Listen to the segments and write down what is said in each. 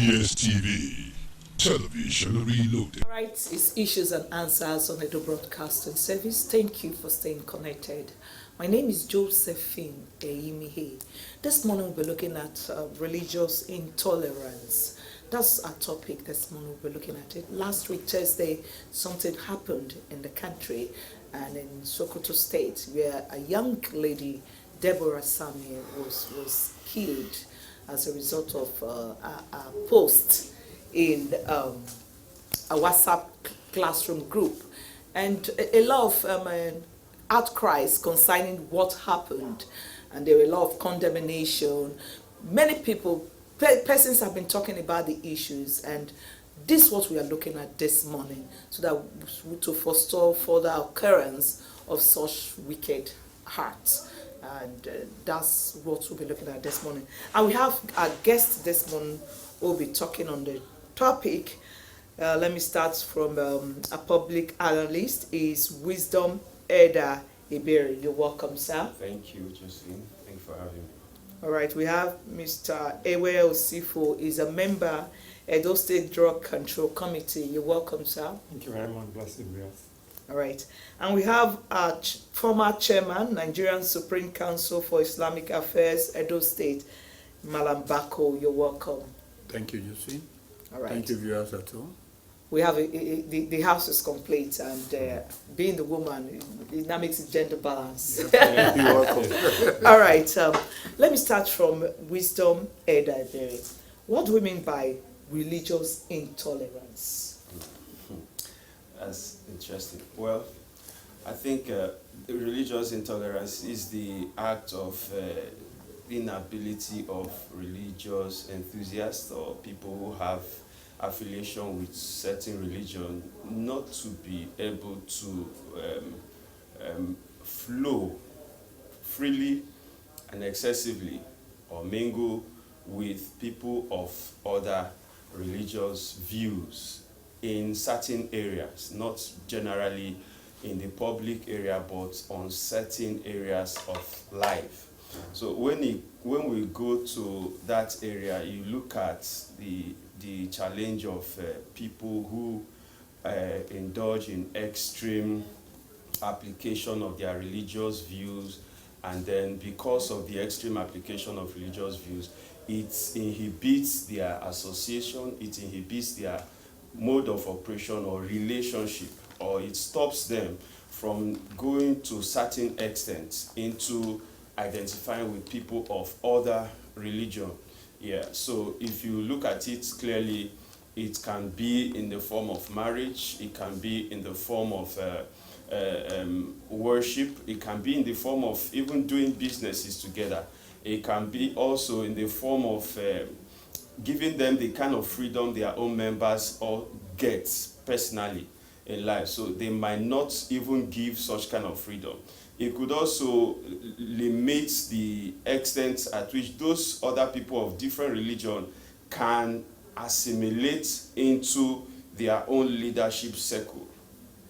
EBS TV, television reloaded. All right, it's issues and answers on Edo Broadcasting Service. Thank you for staying connected. My name is Josephine Eyimihe. This morning we'll be looking at religious intolerance. That's our topic this morning. We'll be looking at it. Last week, Thursday, something happened in the country and in Sokoto State where a young lady, Deborah Samuel, was killed as a result of a post in a WhatsApp classroom group, and a lot of outcries concerning what happened, and there were a lot of condemnation. Many people, persons have been talking about the issues, and this is what we are looking at this morning, so that to forestall further occurrence of such wicked hearts. And that's what we'll be looking at this morning. And we have our guest this morning who will be talking on the topic. Let me start from a public analyst. Is Wisdom Eda Iberi. You're welcome, sir. Thank you, Josephine. Thank you for having me. All right, we have Mr. Ewe Osifo. Is a member Edo State Drug Control Committee. You're welcome, sir. Thank you very much. Blessed be us. All right, and we have our former chairman, Nigerian Supreme Council for Islamic Affairs, Edo State, Malam Bako. You're welcome. Thank you, Josephine. All right. Thank you, viewers at home. We have the house is complete, and being the woman, it now makes it gender balance. You're welcome. All right, let me start from Wisdom Eda Iberi. What do we mean by religious intolerance? That's interesting. Well, I think religious intolerance is the act of inability of religious enthusiasts or people who have affiliation with certain religion not to be able to flow freely and excessively or mingle with people of other religious views in certain areas, not generally in the public area, but on certain areas of life. So when we go to that area, you look at the challenge of people who indulge in extreme application of their religious views, and then because of the extreme application of religious views, it inhibits their association, it inhibits their mode of operation or relationship, or it stops them from going to certain extent into identifying with people of other religion. Yeah, so if you look at it clearly, it can be in the form of marriage, it can be in the form of worship, it can be in the form of even doing businesses together, it can be also in the form of giving them the kind of freedom their own members or get personally in life. So they might not even give such kind of freedom. It could also limit the extent at which those other people of different religion can assimilate into their own leadership circle.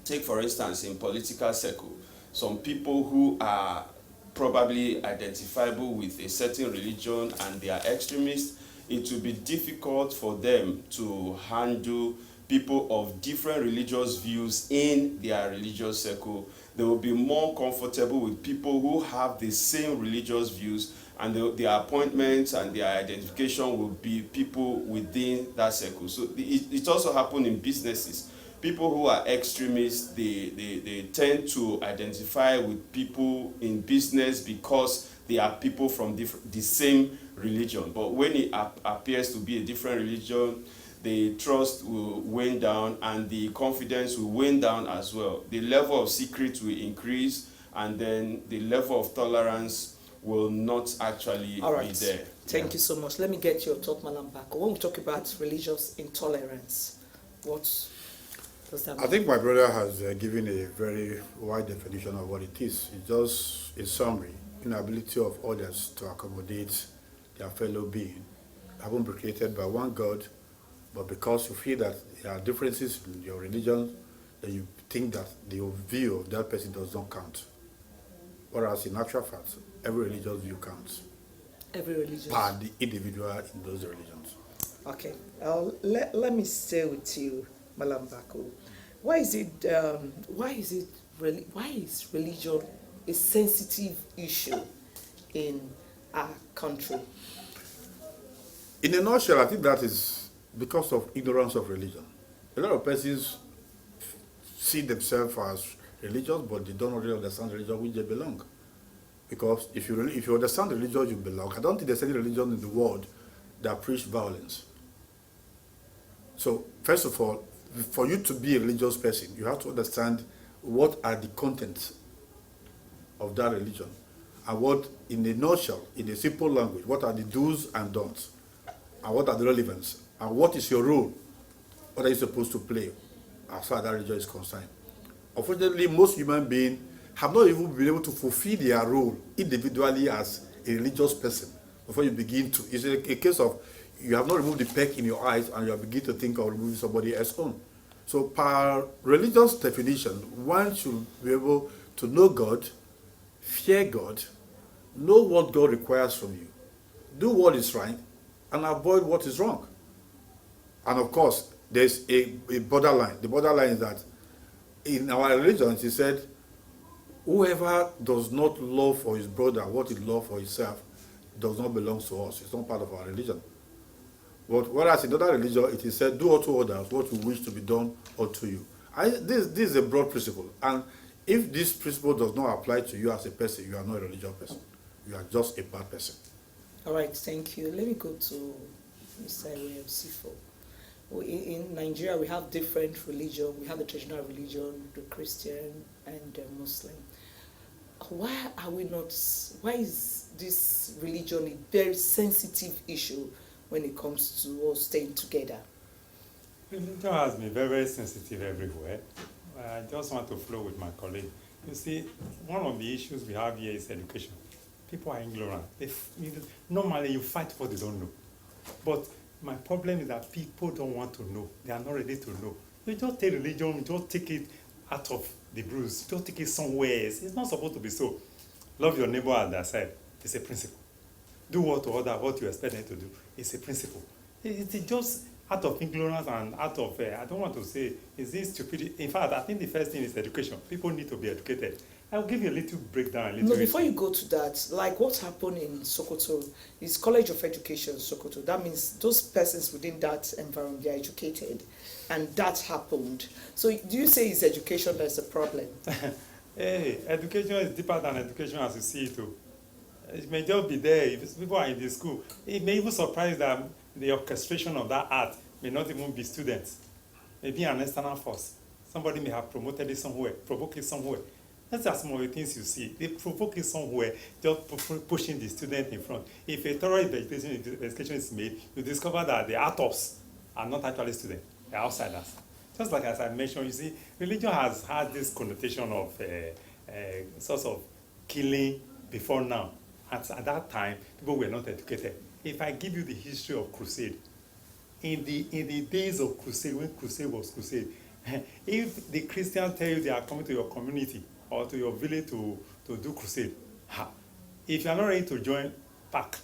Take, for instance, in political circle, some people who are probably identifiable with a certain religion and they are extremists, it will be difficult for them to handle people of different religious views in their religious circle. They will be more comfortable with people who have the same religious views, and their appointments and their identification will be people within that circle. So it also happens in businesses. People who are extremists, they tend to identify with people in business because they are people from the same religion. But when it appears to be a different religion, the trust will wane down and the confidence will wane down as well. The level of secret will increase, and then the level of tolerance will not actually be there. Thank you so much. Let me get your thought, Malam Bako. When we talk about religious intolerance, what does that mean? I think my brother has given a very wide definition of what it is. It's just a summary, inability of others to accommodate their fellow being, haven't been created by one God, but because you feel that there are differences in your religion, then you think that the view of that person does not count. Whereas in actual fact, every religious view counts. Every religion. Per the individual in those religions. Okay, let me stay with you, Malam Bako. Why is religion a sensitive issue in our country? In a nutshell, I think that is because of ignorance of religion. A lot of persons see themselves as religious, but they don't really understand the religion which they belong. Because if you understand the religion you belong, I don't think there's any religion in the world that preach violence. So, first of all, for you to be a religious person, you have to understand what are the contents of that religion, and what, in a nutshell, in a simple language, what are the do's and don'ts, and what are the relevance, and what is your role, what are you supposed to play as far as that religion is concerned. Unfortunately, most human beings have not even been able to fulfill their role individually as a religious person before you begin to. It's a case of you have not removed the peck in your eyes and you are beginning to think of removing somebody else's own. So, per religious definition, one should be able to know God, fear God, know what God requires from you, do what is right, and avoid what is wrong. And of course, there's a borderline. The borderline is that in our religion, he said, whoever does not love for his brother what he loves for himself does not belong to us. It's not part of our religion. But whereas in other religion, it is said, do unto others what you wish to be done unto you. This is a broad principle. And if this principle does not apply to you as a person, you are not a religious person. You are just a bad person. All right, thank you. Let me go to Mr. Sifo. In Nigeria, we have different religion. We have the traditional religion, the Christian and the Muslim. Why is this religion a very sensitive issue when it comes to us staying together? Religion has been very, very sensitive everywhere. I just want to flow with my colleague. You see, one of the issues we have here is education. People are ignorant. Normally, you fight what they don't know. But my problem is that people don't want to know. They are not ready to know. You just take religion, you just take it out of the bruise. You just take it somewhere else. It's not supposed to be so. Love your neighbor as I said. It's a principle. Do what to other, what you expect them to do. It's a principle. It's just out of ignorance and out of, I don't want to say, is this stupidity? In fact, I think the first thing is education. People need to be educated. I'll give you a little breakdown. No, before you go to that, like what happened in Sokoto is College of Education Sokoto. That means those persons within that environment, they are educated, and that happened. So do you say it's education that's the problem? Hey, education is deeper than education as you see it too. It may just be there. If people are in the school, it may even surprise that the orchestration of that art may not even be students. Maybe an external force. Somebody may have promoted it somewhere, provoked it somewhere. That's just some of the things you see. They provoke it somewhere, just pushing the student in front. If a thorough investigation is made, you discover that the authors are not actually students, they're outsiders. Just like as I mentioned, you see, religion has had this connotation of sort of killing before now. At that time, people were not educated. If I give you the history of crusade, in the days of crusade, when crusade was crusade, if the Christians tell you they are coming to your community or to your village to do crusade, if you are not ready to join, pack.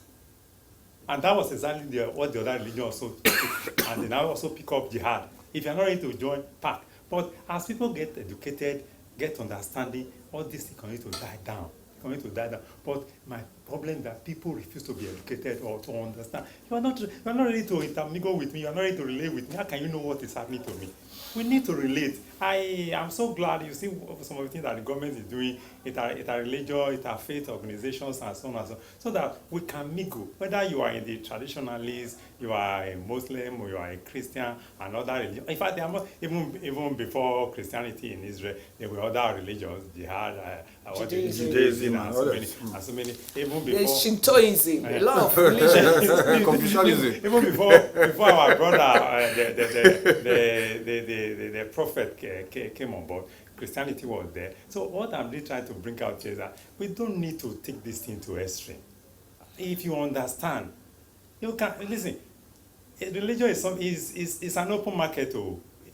And that was exactly what the other religion also took. And they now also pick up jihad. If you are not ready to join, pack. But as people get educated, get understanding, all these things continue to die down. But my problem is that people refuse to be educated or to understand. You are not ready to intermingle with me. You are not ready to relate with me. How can you know what is happening to me? We need to relate. I am so glad you see some of the things that the government is doing. It are religious, it are faith organizations, and so on, so that we can mingle. Whether you are in the traditionalists, you are a Muslim, or you are a Christian, and other religions. In fact, even before Christianity in Israel, there were other religions, jihad, Judaism, and so many. Even before there's Shintoism, a lot of religions. Confucianism. Even before our brother, the prophet came on board, Christianity was there. So what I'm really trying to bring out here is that we don't need to take this thing to extreme. If you understand, you can listen. Religion is an open market.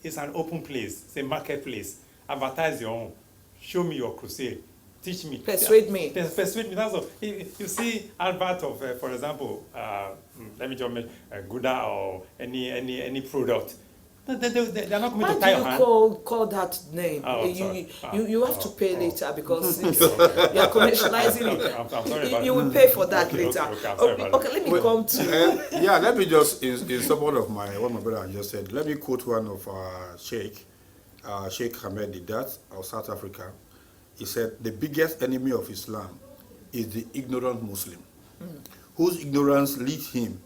It's an open place. It's a marketplace. Advertise your own. Show me your crusade. Teach me. Persuade me. Persuade me. That's all. You see advert of, for example, let me just make Gouda or any product. They're not going Why to tie your do you hand. call that name? Oh, sorry. You have to pay later because you are commercializing it. I'm sorry about You will that. pay for that Okay, later. okay, I'm sorry about Okay, let me come to Yeah, let me just, in support of what my brother just said, let me quote one of our Sheikh Hamed Didat of South Africa. He said, the biggest enemy of Islam is the ignorant Muslim, whose ignorance leads him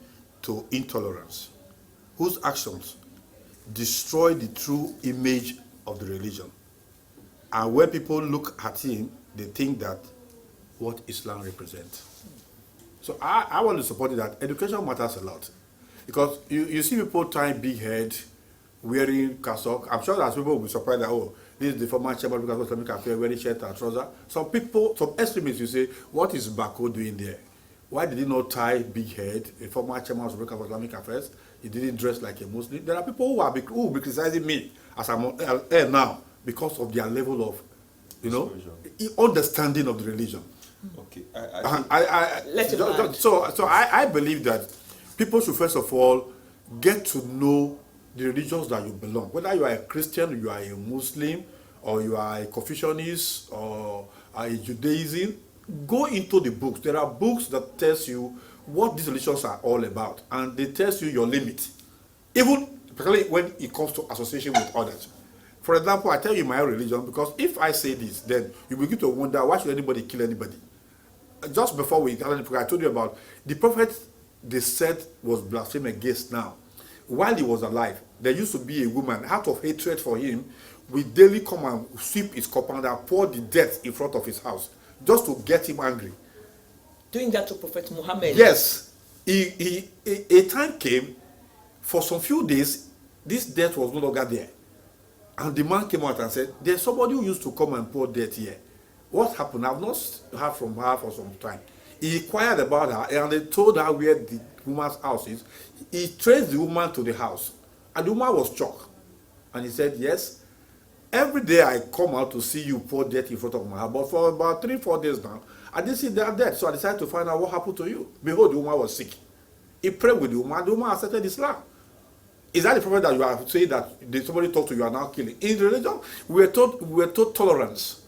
to intolerance, whose actions destroy the true image of the religion. And when people look at him, they think that what Islam represents. So I want to support that education matters a lot. Because you see people tying big head, wearing cassock. I'm sure that people will be surprised that, oh, this is the former chairman of the Islamic Affairs wearing shirt and trouser. Some people, some extremists, you say, what is Bako doing there? Why did he not tie big head? A former chairman of the Islamic Affairs, he didn't dress like a Muslim. There are people who will be criticizing me as I'm on air now because of their level of, understanding of the religion. Okay. So I believe that people should first of all get to know the religions that you belong. Whether you are a Christian, you are a Muslim, or you are a Confucianist, or a Judaism, go into the books. There are books that tells you what these religions are all about, and they tells you your limit, even particularly when it comes to association with others. For example, I tell you my religion because if I say this, then you begin to wonder why should anybody kill anybody. Just before we started the program, I told you about the prophet they said was blasphemed against now. While he was alive, there used to be a woman, out of hatred for him, would daily come and sweep his compound and pour the dirt in front of his house, just to get him angry. doing that to Prophet Muhammad. Yes. A time came, for some few days, this dirt was no longer there. And the man came out and said, there's somebody who used to come and pour dirt here. What happened? I've not heard from her for some time. He inquired about her and they told her where the woman's house is. He traced the woman to the house. And the woman was shocked. And he said, yes, every day I come out to see you pour dirt in front of my house. But for about 3-4 days now, I didn't see that dirt. So I decided to find out what happened to you. Behold, the woman was sick. He prayed with the woman. And the woman accepted Islam. Is that the prophet that you are saying that somebody talked to you are now killing? In religion, we were taught tolerance.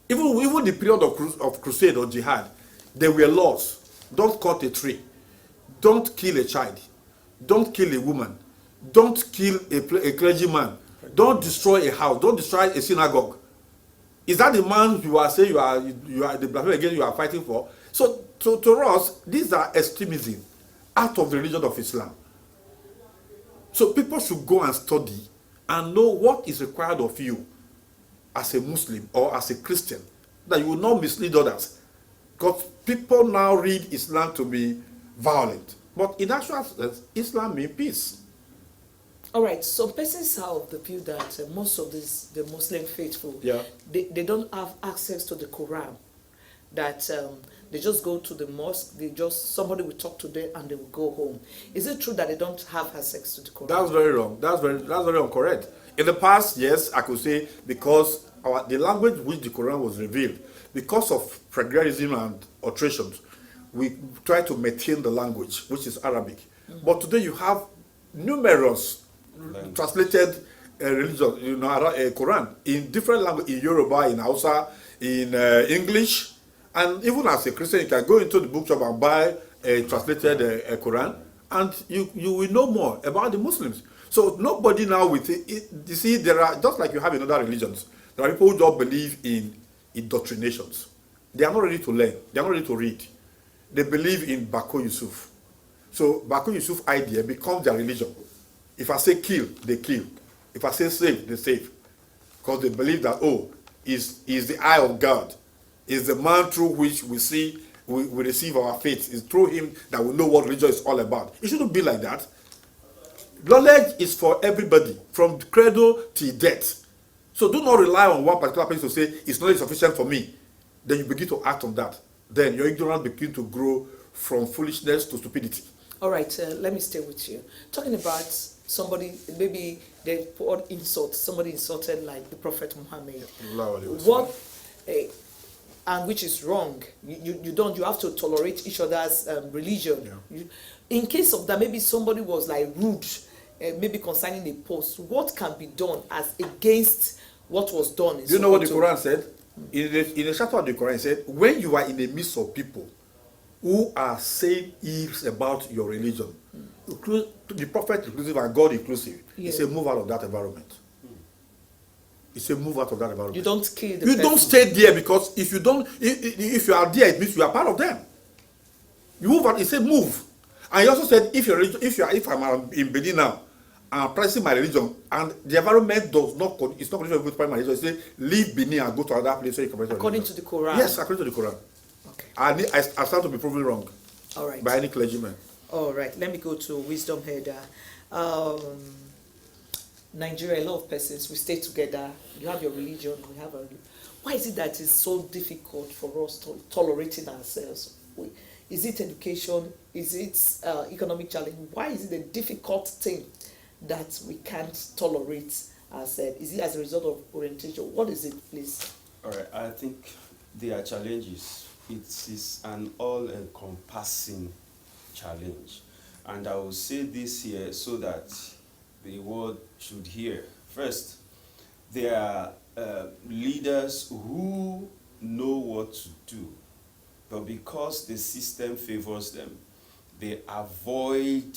Even the period of crusade or jihad, there were laws. Don't cut a tree. Don't kill a child. Don't kill a woman. Don't kill a clergyman. Don't destroy a house. Don't destroy a synagogue. Is that the man you are saying you are the blasphemy against you are fighting for? So to us, these are extremism out of the religion of Islam. So people should go and study and know what is required of you as a Muslim or as a Christian, that you will not mislead others. Because people now read Islam to be violent. But in actual sense, Islam means peace. All right, some persons are of the view that most of the Muslim faithful, Yeah. they don't have access to the Quran. That they just go to the mosque, somebody will talk to them and they will go home. Is it true that they don't have access to the Quran? That's very wrong. That's very incorrect. In the past, yes, I could say because the language which the Quran was revealed, because of plagiarism and alterations, we try to maintain the language, which is Arabic. But today you have numerous translated religions, Quran in different languages, in Yoruba, in Hausa, in English. And even as a Christian, you can go into the bookshop and buy a translated Quran, and you will know more about the Muslims. So nobody now with it. You see, there are, just like you have in other religions, there are people who don't believe in indoctrinations. They are not ready to learn. They are not ready to read. They believe in Bako Yusuf. So Bako Yusuf idea becomes their religion. If I say kill, they kill. If I say save, they save. Because they believe that, is the eye of God. Is the man through which we see, we receive our faith. It's through him that we know what religion is all about. It shouldn't be like that. Knowledge is for everybody, from cradle to death. So do not rely on one particular person to say, it's not sufficient for me. Then you begin to act on that. Then your ignorance begins to grow from foolishness to stupidity. All right, let me stay with you. Talking about somebody, maybe they poured insult, somebody insulted like the Prophet Muhammad. and which is wrong. You don't. You have to tolerate each other's religion. Yeah. In case of that, maybe somebody was like rude, maybe concerning a post. What can be done as against what was done? Do you know what the Quran said? In the chapter of the Quran, it said, when you are in the midst of people who are saying evils about your religion, the prophet inclusive and God inclusive, he said, move out of that environment. He said, move out of that environment. You don't kill the You person. don't stay there, because if you are there, it means you are part of them. You move out. He said, move. And he also said, if I'm in Benin now, I'm practicing my religion, and the environment is not conducive with my religion, he said, leave Benin and go to another place where you can. According to the Quran. Yes, according to the Quran. Okay. I stand to be proven wrong. All right. By any clergyman. All right. Let me go to wisdom header. Nigeria, a lot of persons, we stay together. You have your religion, we have our. Why is it that it's so difficult for us to tolerating ourselves? Is it education? Is it economic challenge? Why is it a difficult thing that we can't tolerate ourselves? Is it as a result of orientation? What is it, please? All right, I think there are challenges. It is an all-encompassing challenge. And I will say this here so that the world should hear. First, there are leaders who know what to do, but because the system favors them, they avoid,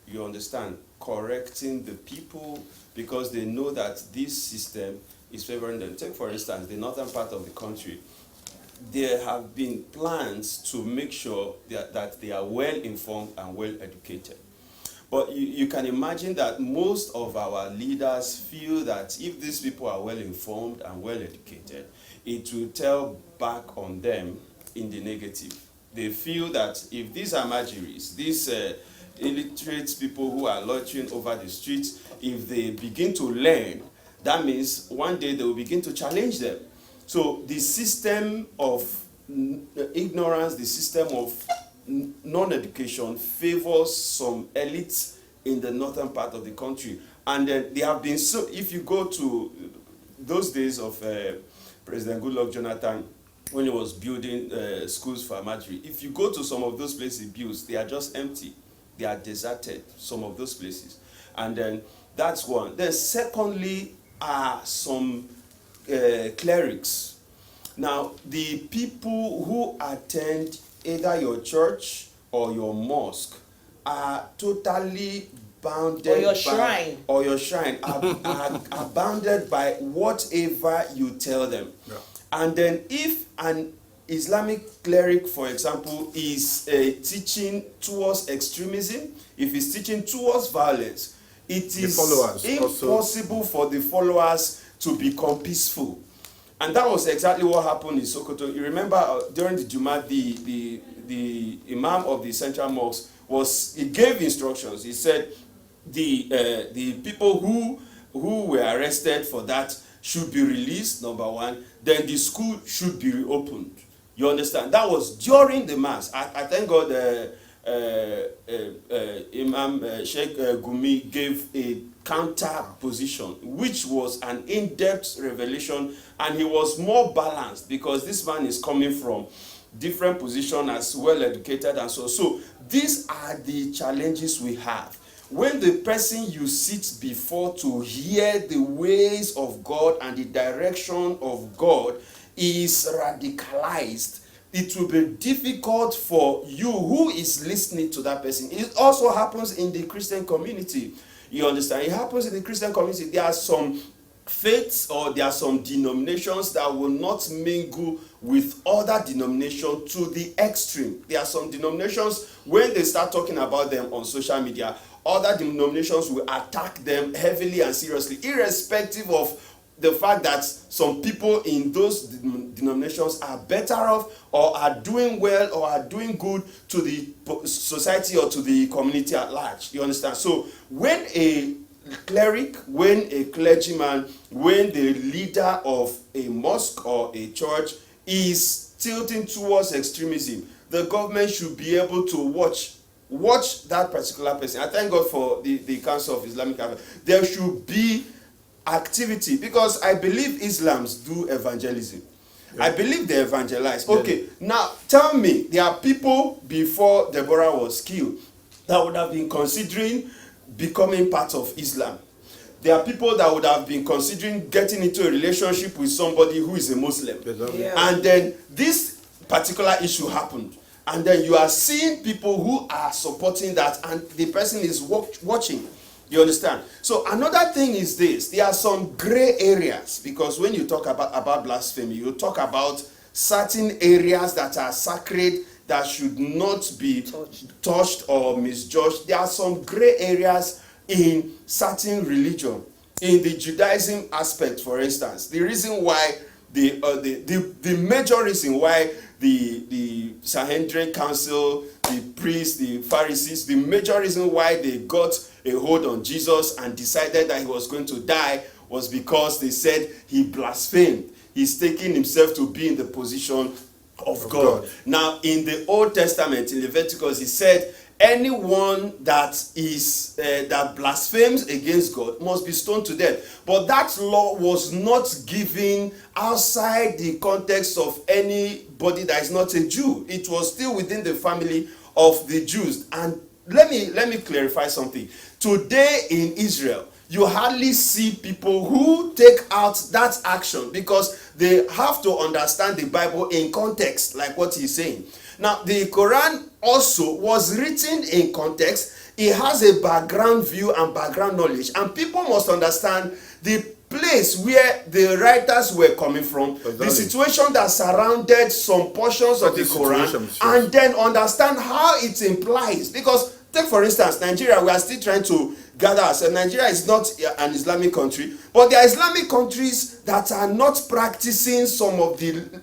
you understand, correcting the people because they know that this system is favoring them. Take, for instance, the northern part of the country. There have been plans to make sure that they are well informed and well educated. But you can imagine that most of our leaders feel that if these people are well informed and well educated, it will tell back on them in the negative. They feel that if these are marginaries, these illiterate people who are loitering over the streets, if they begin to learn, that means one day they will begin to challenge them. So the system of ignorance, the system of non-education favors some elites in the northern part of the country. And they have been so, if you go to those days of President Goodluck Jonathan, when he was building schools for Amadri, if you go to some of those places he builds, they are just empty. They are deserted, some of those places. And then that's one. Then secondly are some clerics. Now, the people who attend either your church or your mosque are totally bounded or your shrine. Or your shrine are bounded by whatever you tell them. Yeah. And then if an Islamic cleric, for example, is teaching towards extremism, if he's teaching towards violence, it is impossible for the followers to become peaceful. And that was exactly what happened in Sokoto. You remember during the Juma, the Imam of the Central Mosque he gave instructions. He said the people who were arrested for that should be released, number one. Then the school should be reopened. You understand? That was during the mass. I thank God Imam Sheikh Gumi gave a counter position, which was an in-depth revelation, and he was more balanced because this man is coming from different position as well educated and so. So these are the challenges we have. When the person you sit before to hear the ways of God and the direction of God is radicalized, it will be difficult for you who is listening to that person. It also happens in the Christian community. You understand? It happens in the Christian community. There are some faiths or there are some denominations that will not mingle with other denominations to the extreme. There are some denominations, when they start talking about them on social media, other denominations will attack them heavily and seriously, irrespective of the fact that some people in those denominations are better off or are doing well or are doing good to the society or to the community at large. You understand? So when a cleric, when a clergyman, when the leader of a mosque or a church is tilting towards extremism, the government should be able to watch that particular person. I thank God for the Council of Islamic Affairs. There should be activity, because I believe Islams do evangelism. I believe they evangelized. Okay, now tell me, there are people before Deborah was killed that would have been considering becoming part of Islam. There are people that would have been considering getting into a relationship with somebody who is a Muslim. Yeah. And then this particular issue happened. And then you are seeing people who are supporting that, and the person is watching. You understand? So another thing is this. There are some gray areas, because when you talk about blasphemy, you talk about certain areas that are sacred that should not be touched or misjudged. There are some gray areas in certain religion. In the Judaism aspect, for instance, the reason why the major reason why the Sanhedrin Council, the priests, the Pharisees, the major reason why they got a hold on Jesus and decided that he was going to die was because they said he blasphemed. He's taking himself to be in the position of God. Now, in the Old Testament, in Leviticus, he said, anyone that is that blasphemes against God must be stoned to death. But that law was not given outside the context of anybody that is not a Jew. It was still within the family of the Jews. And let me clarify something. Today in Israel, you hardly see people who take out that action because they have to understand the Bible in context, like what he's saying. Now, the Quran also was written in context. It has a background view and background knowledge. And people must understand the place where the writers were coming from, the situation that surrounded some portions of the Quran, and then understand how it implies. Because, take for instance, Nigeria, we are still trying to gather ourselves. Nigeria is not an Islamic country, but there are Islamic countries that are not practicing some of the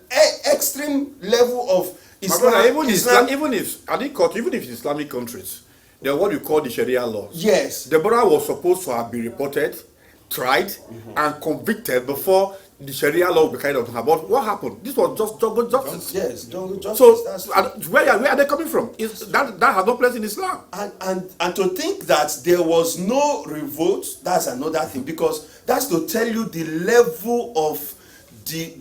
extreme level of Islam. Even if Islamic countries, they are what you call the Sharia laws. Yes. Deborah was supposed to have been reported, tried, and convicted before the Sharia law would be carried out. But what happened? This was just jungle justice. Yes, jungle justice. So where are they coming from? That has no place in Islam. And to think that there was no revolt, that's another thing, because that's to tell you the level of the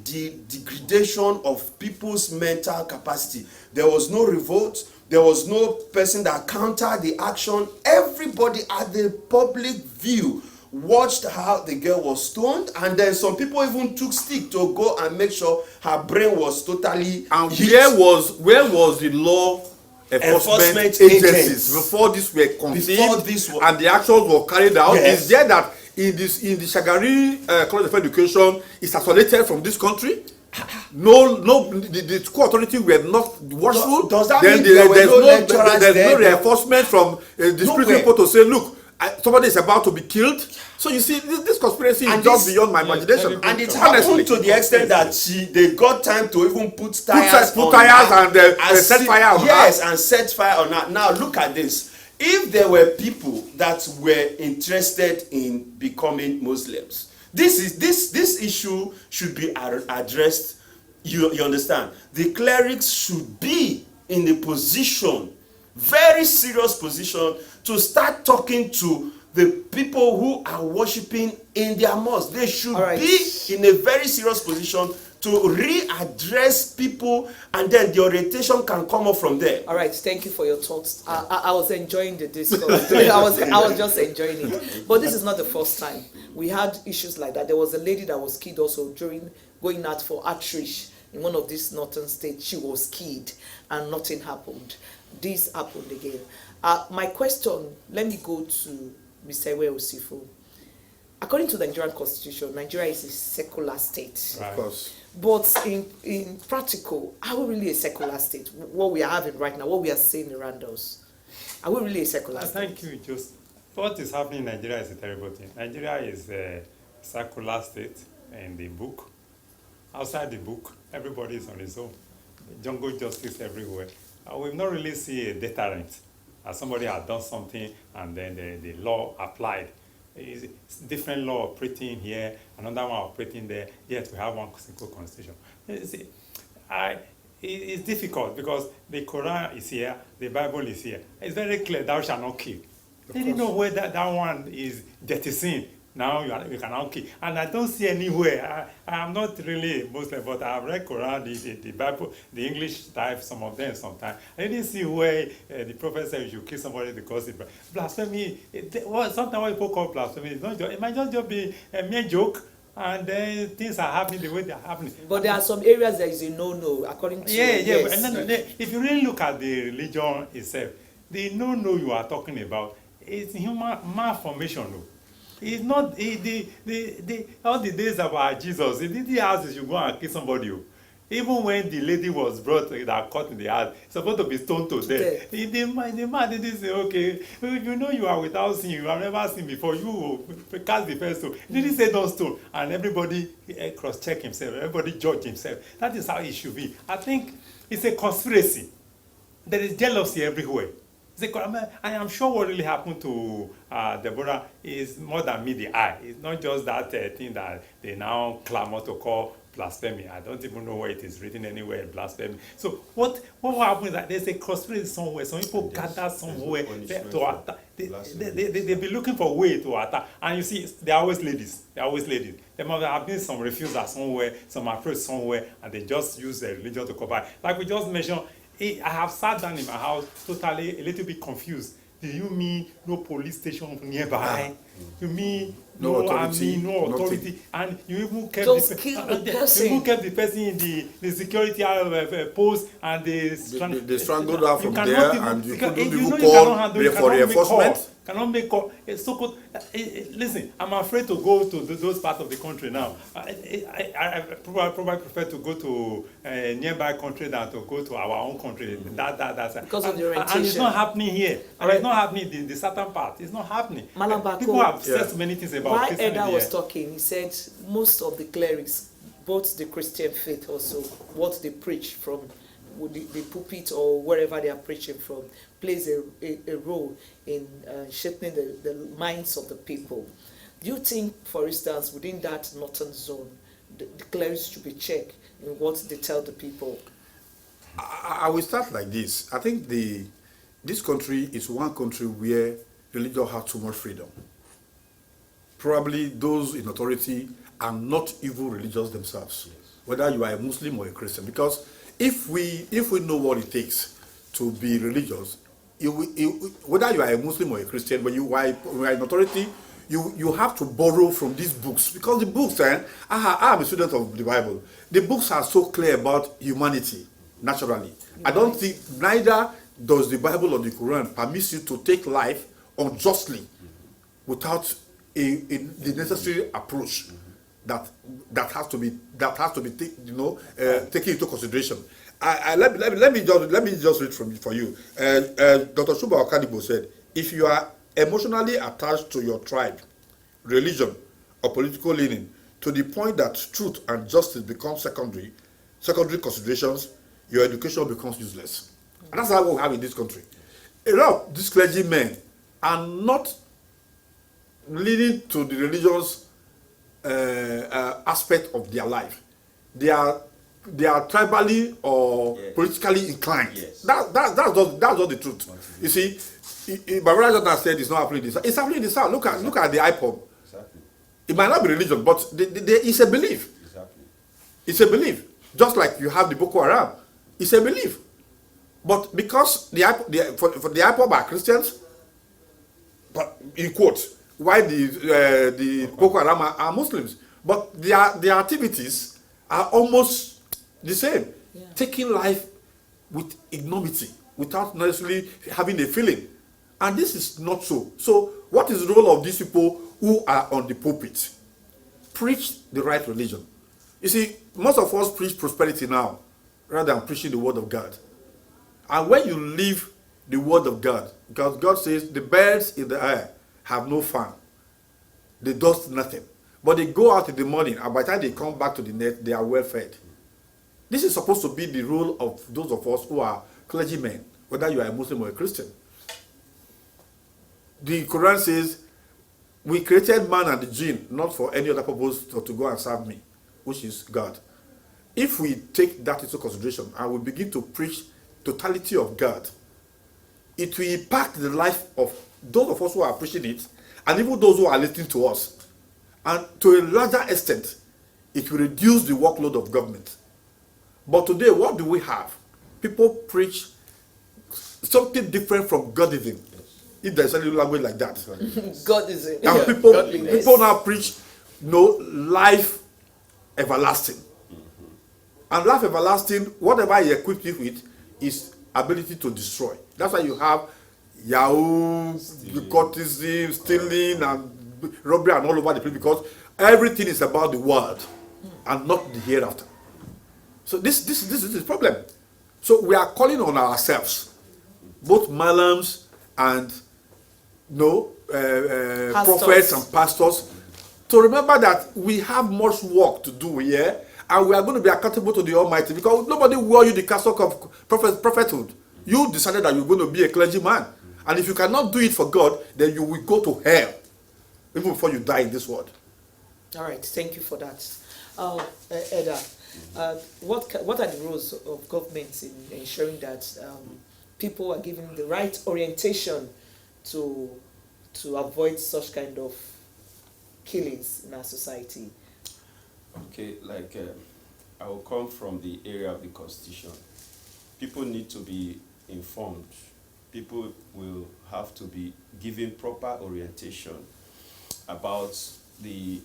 degradation of people's mental capacity. There was no revolt. There was no person that countered the action. Everybody at the public view watched how the girl was stoned, and then some people even took stick to go and make sure her brain was totally hit. Where was the law enforcement agencies before this were conceived and the actions were carried out? Yes. Is there that in the Shagari College of Education is isolated from this country? No, the school authority were not watchful. Does that mean there's no reinforcement from the street people to say, look, somebody is about to be killed? So you see, this conspiracy is just beyond my imagination. And it happened to the extent that they got time to even put tires and set fire on her. Yes, and set fire on her. Now look at this. If there were people that were interested in becoming Muslims, this issue should be addressed. You understand? The clerics should be in a position, very serious position, to start talking to the people who are worshiping in their mosque. They should be in a very serious position to readdress people, and then the orientation can come up from there. All right, thank you for your thoughts. I was enjoying the discourse. I was just enjoying it. But this is not the first time we had issues like that. There was a lady that was killed also during going out for outreach in one of these northern states. She was killed and nothing happened. This happened again. My question, let me go to Mr. Iwe Osifo. According to the Nigerian constitution, Nigeria is a secular state. Right. Of course. But in practical, are we really a secular state? What we are having right now, what we are seeing around us, are we really a secular state? Thank you, Joseph. What is happening in Nigeria is a terrible thing. Nigeria is a secular state in the book. Outside the book, everybody is on his own. Jungle justice everywhere. We've not really seen a deterrent. Somebody has done something and then the law applied. It's different law operating here, another one operating there, yet we have one single constitution. It's difficult because the Quran is here, the Bible is here. It's very clear, thou shalt not kill. They didn't know where that one is jettisoned Now you can now kill. And I don't see anywhere. I am not really a Muslim, but I have read Quran, the Bible, the English type, some of them sometimes. I didn't see where the prophet said you should kill somebody because it blasphemy. Sometimes what people call blasphemy, it might just be a mere joke. And then things are happening the way they are happening. But there are some areas there is a no-no, according to But if you really look at the religion itself, the no-no you are talking about is human malformation. No. It's not all the days about Jesus. He didn't ask you should go and kill somebody. Even when the lady was brought that caught in the ass, supposed to be stoned to death. The man didn't say, okay, you know you are without sin, you have never seen before, you will cast the first stone. He didn't say don't stone. And everybody cross-check himself, everybody judge himself. That is how it should be. I think it's a conspiracy. There is jealousy everywhere. I am sure what really happened to Deborah is more than meet the eye. It's not just that thing that they now clamor to call blasphemy. I don't even know where it is written anywhere, blasphemy. So what happens is that there's a conspiracy somewhere. Some people gather somewhere to attack. They be looking for a way to attack. And you see, they're always ladies. There must have been some refusers somewhere, some approach somewhere, and they just use their religion to cover. Like we just mentioned, I have sat down in my house totally a little bit confused. Do you mean no police station nearby? You mean no army, no authority, and you even kept the person in the security post, and they strangled her from there, and you couldn't even call for reinforcement. Cannot make call. Listen, I'm afraid to go to those parts of the country now. I probably prefer to go to a nearby country than to go to our own country. That's because of the orientation. And it's not happening here. And it's not happening in the southern part. It's not happening. People have said so many things about Christianity. While Eda was talking, he said most of the clerics, both the Christian faith also, what they preach from the pulpit or wherever they are preaching from, plays a role in shaping the minds of the people. Do you think, for instance, within that northern zone, the clerics should be checked in what they tell the people? I will start like this. I think this country is one country where religion has too much freedom. Probably those in authority are not even religious themselves, whether you are a Muslim or a Christian. Because if we know what it takes to be religious, whether you are a Muslim or a Christian, when you are in authority, you have to borrow from these books. Because the books, I am a student of the Bible. The books are so clear about humanity, naturally. I don't think neither does the Bible or the Quran permit you to take life unjustly without the necessary approach that has to be taken into consideration. Let me just read for you. Dr. Shuba Okadibo said, if you are emotionally attached to your tribe, religion, or political leaning to the point that truth and justice become secondary considerations, your education becomes useless. And that's how we have in this country. A lot of these clergymen are not leading to the religious aspect of their life. They are tribally or politically inclined. Yes. That's not the truth. You see, Barbara Jordan said it's not happening in the South. It's happening in the South. Look at the IPOB. Exactly. It might not be religion, but it's a belief. Exactly. It's a belief. Just like you have the Boko Haram. It's a belief. But because the IPOB are Christians, but in quotes, why the Boko Haram are Muslims, but their activities are almost the same. Yeah. Taking life with ignominy without necessarily having a feeling. And this is not so. So what is the role of these people who are on the pulpit? Preach the right religion. You see, most of us preach prosperity now rather than preaching the word of God. And when you leave the word of God, because God says the birds in the air have no farm, they dust nothing, but they go out in the morning, and by the time they come back to the net, they are well fed. This is supposed to be the role of those of us who are clergymen, whether you are a Muslim or a Christian. The Quran says, we created man and the jinn not for any other purpose but to go and serve me, which is God. If we take that into consideration and we begin to preach totality of God, it will impact the life of those of us who are preaching it, and even those who are listening to us. And to a larger extent, it will reduce the workload of government. But today, what do we have? People preach something different from Godism, if there's any language like that. Godism. And Yeah, people godliness. now preach life everlasting. And life everlasting, whatever he equips you with, is ability to destroy. That's why you have Yahoo, cultism, stealing, and robbery, and all over the place, because everything is about the world and not the hereafter. So this is the problem. So we are calling on ourselves, both malams and prophets and pastors, to remember that we have much work to do here, and we are going to be accountable to the Almighty, because nobody wore you the cassock of prophethood. You decided that you're going to be a clergyman, and if you cannot do it for God, then you will go to hell even before you die in this world. All right, thank you for that. Eda, what are the roles of government in ensuring that people are given the right orientation to avoid such kind of killings in our society? Okay, I will come from the area of the Constitution. People need to be informed. People will have to be given proper orientation about the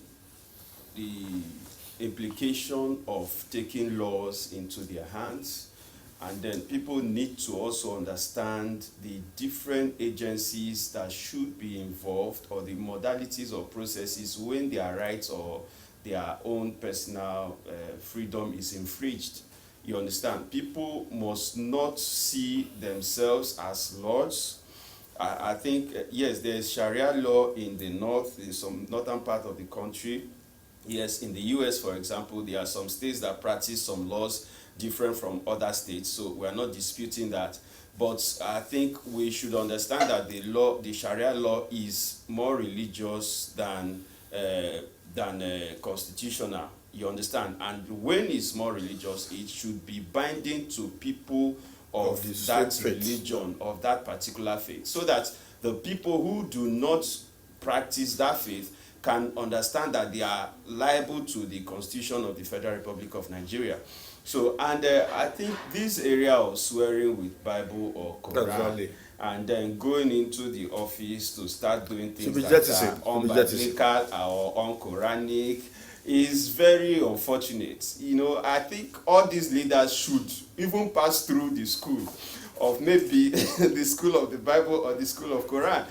implication of taking laws into their hands. And then people need to also understand the different agencies that should be involved, or the modalities or processes when their rights or their own personal freedom is infringed. You understand? People must not see themselves as lords. I think, yes, there's Sharia law in the north, in some northern part of the country. Yes, in the US, for example, there are some states that practice some laws different from other states, so we're not disputing that. But I think we should understand that the Sharia law is more religious than constitutional. You understand? And when it's more religious, it should be binding to people of that religion, of that particular faith, so that the people who do not practice that faith can understand that they are liable to the Constitution of the Federal Republic of Nigeria. So, and I think this area of swearing with Bible or Quran, and then going into the office to start doing things that are unbiblical or unquranic is very unfortunate. You know, I think all these leaders should even pass through the school of maybe the school of the Bible or the school of Quran,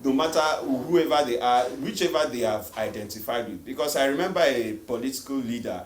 no matter whoever they are, whichever they have identified with. Because I remember a political leader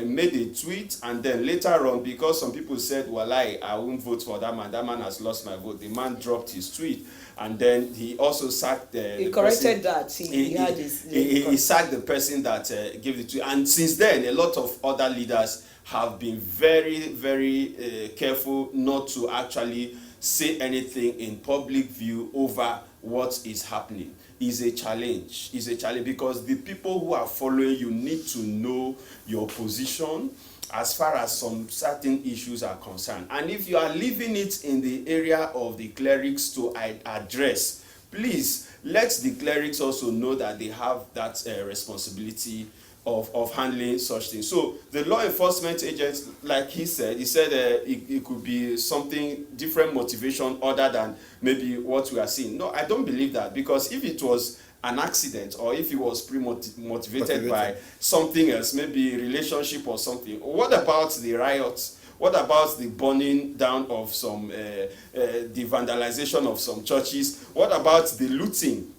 made a tweet, and then later on, because some people said, well, I won't vote for that man has lost my vote, the man dropped his tweet, and then he also sacked he corrected that. He sacked the person that gave the tweet. And since then, a lot of other leaders have been very, very careful not to actually say anything in public view over what is happening. Is a challenge. Is a challenge, because the people who are following you need to know your position as far as some certain issues are concerned. And if you are leaving it in the area of the clerics to address, please let the clerics also know that they have that responsibility of handling such things. So the law enforcement agents, like he said it could be something different motivation other than maybe what we are seeing. No, I don't believe that, because if it was an accident, or if it was pre-motivated by something else, maybe relationship or something, what about the riots? What about the burning down of some, the vandalization of some churches? What about the looting?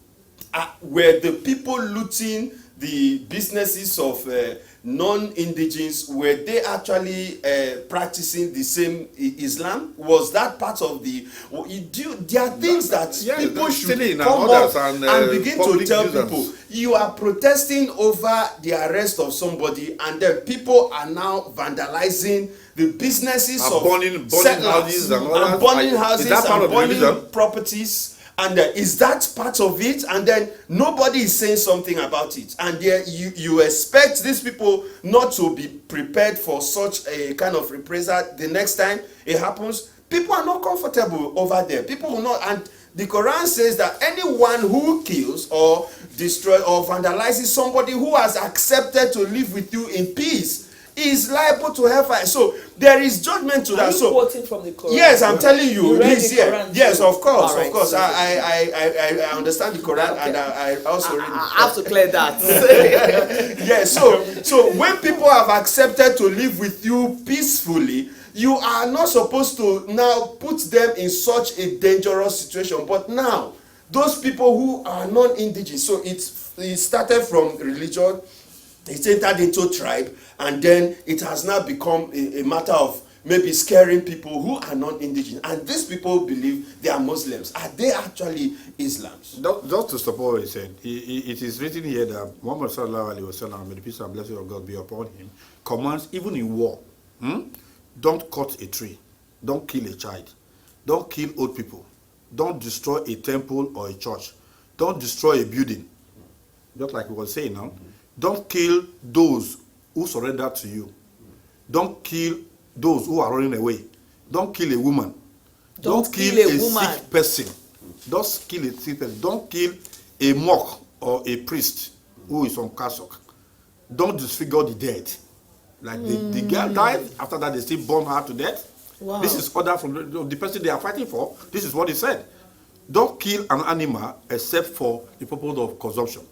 Were the people looting the businesses of non-indigens, were they actually practicing the same Islam? Was that part of the... there are things that people should come up and begin to tell people. You are protesting over the arrest of somebody, and then people are now vandalizing the businesses of burning houses and burning houses and burning properties. And is that part of it? And then nobody is saying something about it. And you expect these people not to be prepared for such a kind of reprisal the next time it happens. People are not comfortable over there. People will not, and The Quran says that anyone who kills or destroys or vandalizes somebody who has accepted to live with you in peace is liable to hellfire. So there is judgment to that. Are you So quoting from the Quran? yes, I'm telling you, You read this the here. Quran Yes, too? of course, All right, of course. so- I understand the Quran, Okay. and I also read. I have to clear that. Yes, so when people have accepted to live with you peacefully, you are not supposed to now put them in such a dangerous situation. But now, those people who are non-indigenous, so it started from religion, it entered into tribe, and then it has now become a matter of maybe scaring people who are non-indigenous. And these people believe they are Muslims. Are they actually Islams? Just to support what he said, it is written here that Muhammad sallallahu alaihi wasallam, may the peace and blessing of God be upon him, commands even in war, don't cut a tree, don't kill a child, don't kill old people, don't destroy a temple or a church, don't destroy a building, just like we were saying now. Don't kill those who surrender to you. Don't kill those who are running away. Don't kill a woman. Don't kill a woman. Sick person. Don't kill a sick person. Don't kill a monk or a priest who is on cassock. Don't disfigure the dead. Like the girl died, after that they still burn her to death. Wow. This is order from the person they are fighting for. This is what he said. Don't kill an animal except for the purpose of consumption.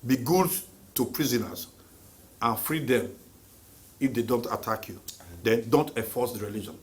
Be good to prisoners and free them if they don't attack you. Then don't enforce the religion.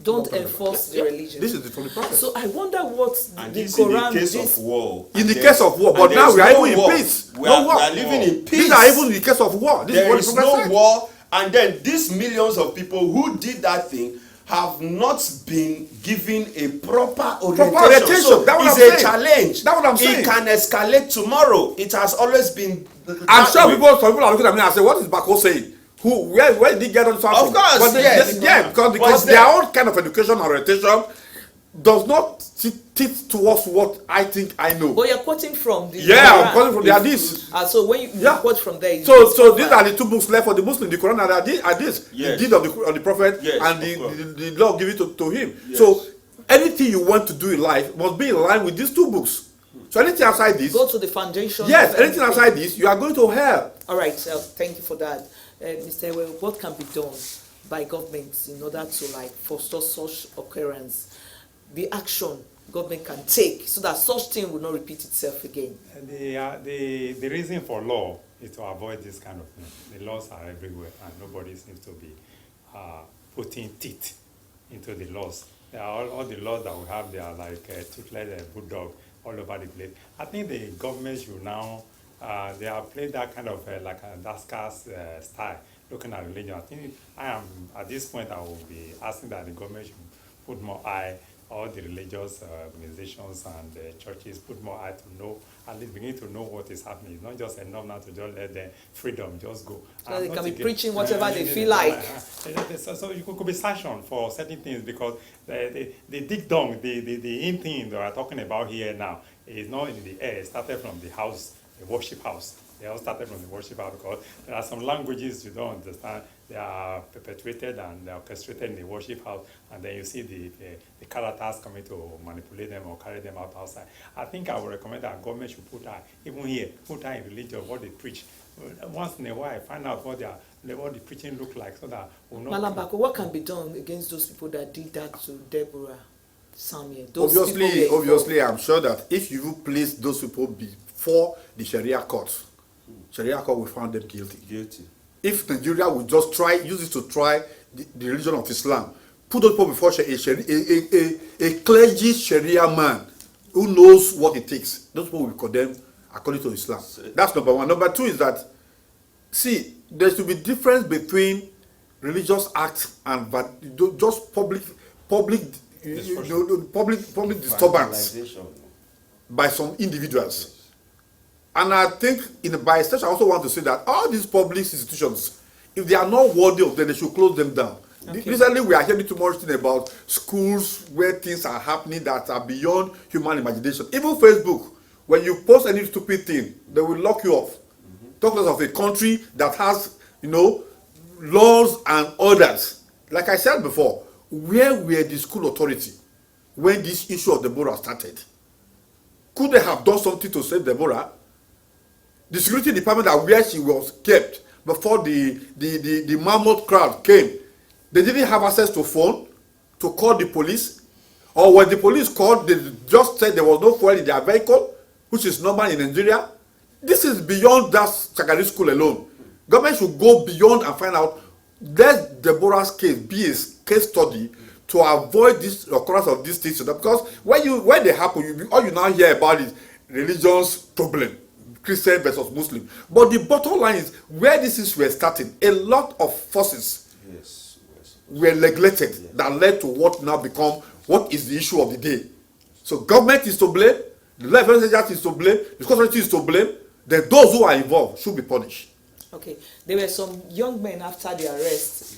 Don't enforce the religion. This is from the prophet. So I wonder what And the this Quran in the case of war. In the case of war, but now we are even in peace. We are, No war. we are living in peace. These are even in the case of war. This There is is what the prophet no said. war, and then these millions of people who did that thing have not been given a proper orientation. orientation. So That's what it's I'm a saying. challenge. That's what I'm saying. It can escalate tomorrow. It has always been. I'm that sure way. some people are looking at me and say, what is Bako saying? Where did he get on something? Of course, but yes. yeah, because their own kind of education and orientation does not teach towards what I think I know. But you're quoting from the Yeah, Quran. I'm quoting from the Hadith. So when you Yeah. quote from there, it's So these are the two books left for the Muslim, the Quran and the Hadith. Yes. The deed of the Prophet Yes, and of course. the law given to him. Yes. So anything you want to do in life must be in line with these two books. So anything outside this, go to the foundation. yes, of anything everything. outside this, you are going to hell. All right, thank you for that. Mr. Ewe, what can be done by governments in order to foster such occurrence? The action government can take so that such thing will not repeat itself again. The reason for law is to avoid this kind of thing. The laws are everywhere and nobody seems to be putting teeth into the laws. All the laws that we have, they are like toothless bulldog all over the place. I think the government should now, they have played that kind of like a Daska's style, looking at religion. I think at this point, I will be asking that the government should put more eye, all the religious organizations and churches put more eye to know, at least begin to know what is happening. It's not just enough now to just let them freedom just go. So they can be preaching whatever they feel like. So you could be sanctioned for certain things because the dig dong, the in thing that we're talking about here now is not in the air. It started from the house, the worship house. They all started from the worship house because there are some languages you don't understand. They are perpetuated and they are orchestrated in the worship house, and then you see the characters coming to manipulate them or carry them out outside. I think I would recommend that government should put eye, even here, put eye in religion, what they preach. Once in a while, find out what the preaching look like, so that we'll know. Malam Bako, what can be done against those people that did that to Deborah, Samuel? Those people Obviously, I'm sure that if you place those people before the Sharia court will find them guilty. If Nigeria would just use it to try the religion of Islam, put those people before a clergy Sharia man who knows what it takes, those people will be condemned according to Islam. That's number one. Number two is that, see, there should be difference between religious acts and just public disturbance by some individuals. And I think by extension, I also want to say that all these public institutions, if they are not worthy of them, they should close them down. Okay. Recently, we are hearing too much thing about schools where things are happening that are beyond human imagination. Even Facebook, when you post any stupid thing, they will lock you off. Talk less of a country that has, laws and orders. Like I said before, where were the school authority when this issue of Deborah started? Could they have done something to save Deborah? The security department at where she was kept before the mammoth crowd came, they didn't have access to phone to call the police, or when the police called, they just said there was no fuel in their vehicle, which is normal in Nigeria. This is beyond that secondary school alone. Government should go beyond and find out, let Deborah's case be a case study to avoid this occurrence of these things. Because when they happen, all you now hear about is religious problem, Christian versus Muslim. But the bottom line is, where these issues were starting, a lot of forces were neglected that led to what now become what is the issue of the day. So government is to blame, the law enforcement agency is to blame, the security is to blame, then those who are involved should be punished. Okay, there were some young men after the arrest,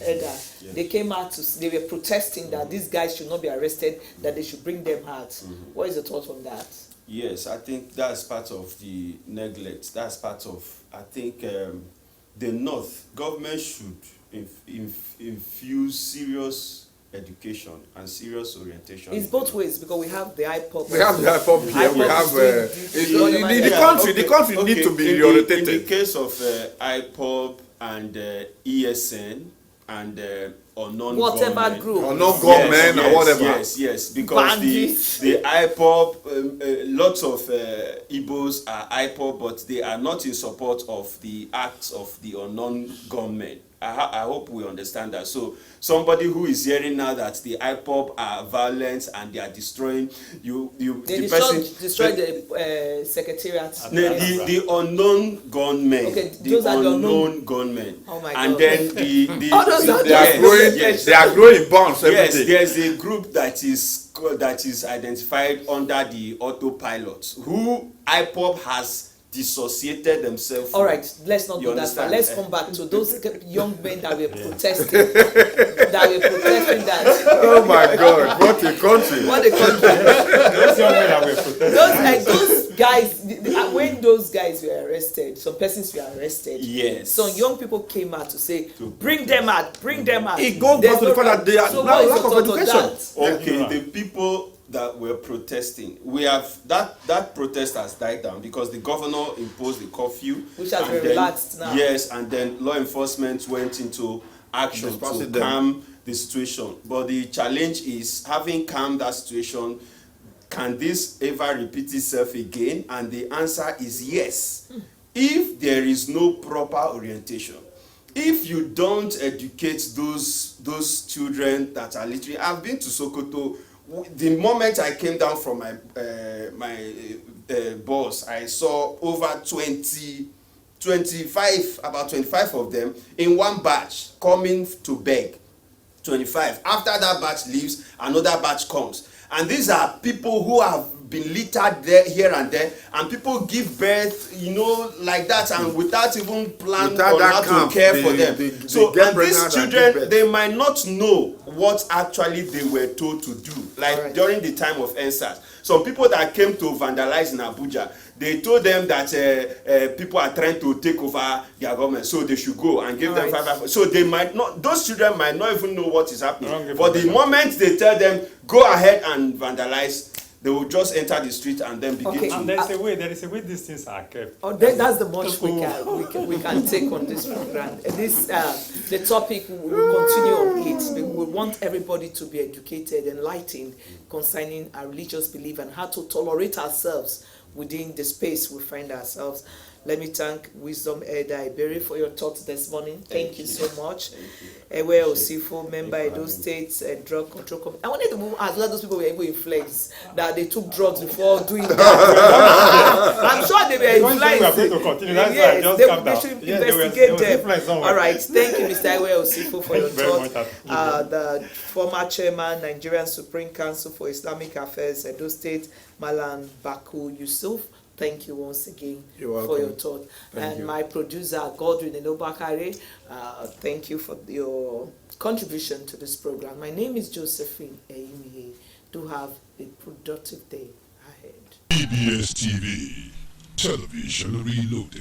they came out they were protesting that these guys should not be arrested, that they should bring them out. What is your thought on that? Yes, I think that's part of the neglect. That's part of, I think, the North government should infuse serious education and serious orientation. It's both ways, because we have the IPOP. We have the IPOP here. We have the country need to be reorientated. In the case of IPOP and ESN and unknown whatever government, group, unknown government or whatever. Yes, because the IPOP, lots of Igbos are IPOP, but they are not in support of the acts of the unknown government. I hope we understand that. So somebody who is hearing now that the IPOP are violent and they are destroying they destroyed the secretariat. The unknown gunmen. Okay, the those are the unknown gunmen. Oh my and God. then they are growing in bonds every day. There's a group that is identified under the autopilot who IPOP has dissociated themselves. All right, let's not go that far. Let's come back to those young men that were protesting. Oh my God, what a country! What a country! Those young men that were protesting. Those guys, when those guys were arrested, some persons were arrested. Yes. Some young people came out to say, bring them out, bring them out. It goes back to the fact that they are now lack of education. Okay, the people that were protesting, we have that protest has died down because the governor imposed the curfew, which has been relaxed now. Yes, and then law enforcement went into action to calm the situation. But the challenge is, having calmed that situation, can this ever repeat itself again? And the answer is yes. If there is no proper orientation, if you don't educate those children that are literally, I've been to Sokoto. The moment I came down from my bus, I saw over 25 of them in one batch coming to beg. 25. After that batch leaves, another batch comes. And these are people who have been littered there, here and there, and people give birth, like that, and without even plan on how to care for them. And these children, they might not know what actually they were told to do. Like during the time of EndSARS, some people that came to vandalize in Abuja, they told them that people are trying to take over their government, so they should go and give them 5. So they might not; those children might not even know what is happening. But the moment they tell them go ahead and vandalize, they will just enter the street and then begin to. And there is a way these things are kept. That's the much we can take on this program. The topic, we will continue on it. We want everybody to be educated, enlightened concerning our religious belief and how to tolerate ourselves within the space we find ourselves. Let me thank Wisdom Elder Iberi for your thoughts this morning. Thank you so much. Ewe Osifo, member Edo State Drug Control Committee. I wanted to ask whether those people were able to influence that they took drugs before doing that. I'm sure they were influenced. We are going to continue. That's yes, just they should investigate them. All right. Thank you, Mr. Ewe Osifo, for your thoughts. The former chairman, Nigerian Supreme Council for Islamic Affairs, Edo State, Malam Baku Yusuf. Thank you once again for your thought. My producer, Godwin Enobakare, thank you for your contribution to this program. My name is Josephine Eimihe. Do have a productive day ahead. EBS TV, television reloaded.